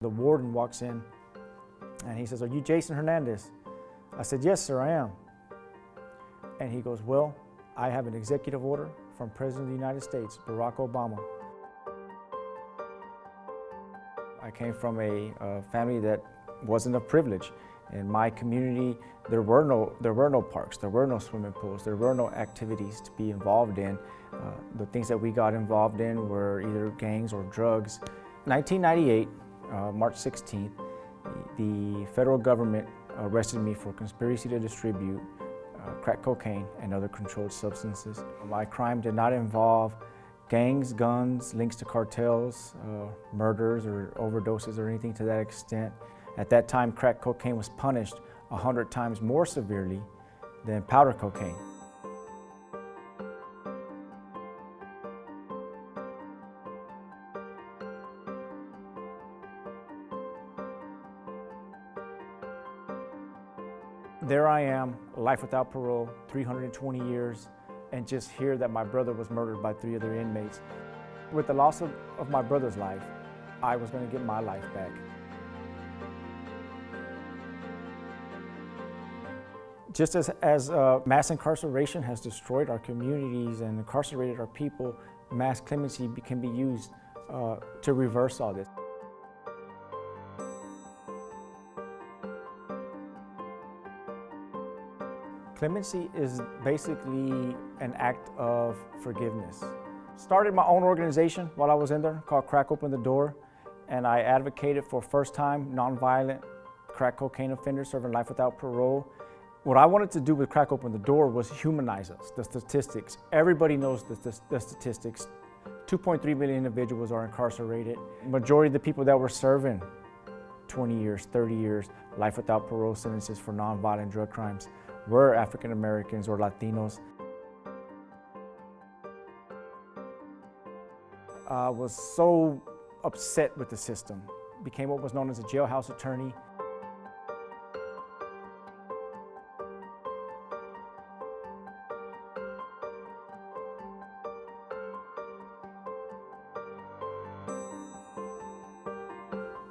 The warden walks in and he says, "Are you Jason Hernandez?" I said, "Yes, sir, I am." And he goes, "Well, I have an executive order from President of the United States, Barack Obama." I came from a family that wasn't of privilege. In my community, there were no parks, there were no swimming pools, there were no activities to be involved in. The things that we got involved in were either gangs or drugs. 1998, March 16th, the federal government arrested me for conspiracy to distribute crack cocaine and other controlled substances. My crime did not involve gangs, guns, links to cartels, murders or overdoses or anything to that extent. At that time, crack cocaine was punished 100 times more severely than powder cocaine. There I am, life without parole, 320 years, and just hear that my brother was murdered by 3 other inmates. With the loss of my brother's life, I was going to get my life back. Just as mass incarceration has destroyed our communities and incarcerated our people, mass clemency can be used to reverse all this. Clemency is basically an act of forgiveness. Started my own organization while I was in there called Crack Open the Door, and I advocated for first-time, nonviolent crack cocaine offenders serving life without parole. What I wanted to do with Crack Open the Door was humanize us, the statistics. Everybody knows the statistics. 2.3 million individuals are incarcerated. Majority of the people that were serving 20 years, 30 years, life without parole sentences for nonviolent drug crimes were African Americans or Latinos. I was so upset with the system. Became what was known as a jailhouse attorney.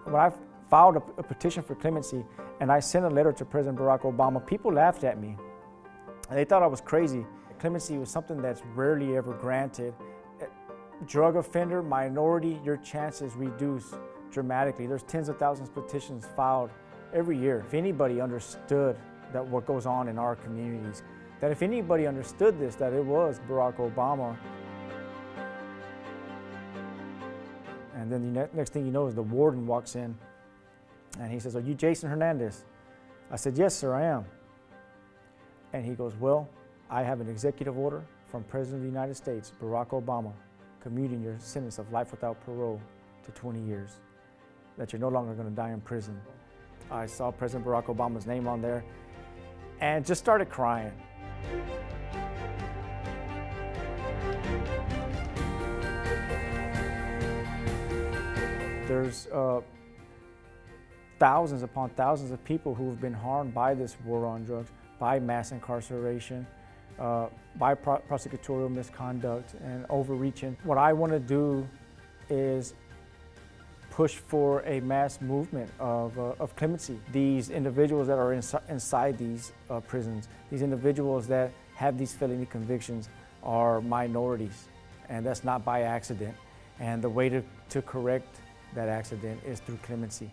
When I filed a petition for clemency and I sent a letter to President Barack Obama, people laughed at me. They thought I was crazy. Clemency was something that's rarely ever granted. Drug offender, minority, your chances reduce dramatically. There's tens of thousands of petitions filed every year. If anybody understood that what goes on in our communities, that if anybody understood this, that it was Barack Obama. And then the next thing you know is the warden walks in and he says, "Are you Jason Hernandez?" I said, "Yes, sir, I am." And he goes, "Well, I have an executive order from President of the United States, Barack Obama, commuting your sentence of life without parole to 20 years, that you're no longer going to die in prison." I saw President Barack Obama's name on there and just started crying. There's thousands upon thousands of people who have been harmed by this war on drugs, by mass incarceration, by prosecutorial misconduct and overreaching. What I want to do is push for a mass movement of clemency. These individuals that are inside these prisons, these individuals that have these felony convictions are minorities, and that's not by accident. And the way to correct that accident is through clemency.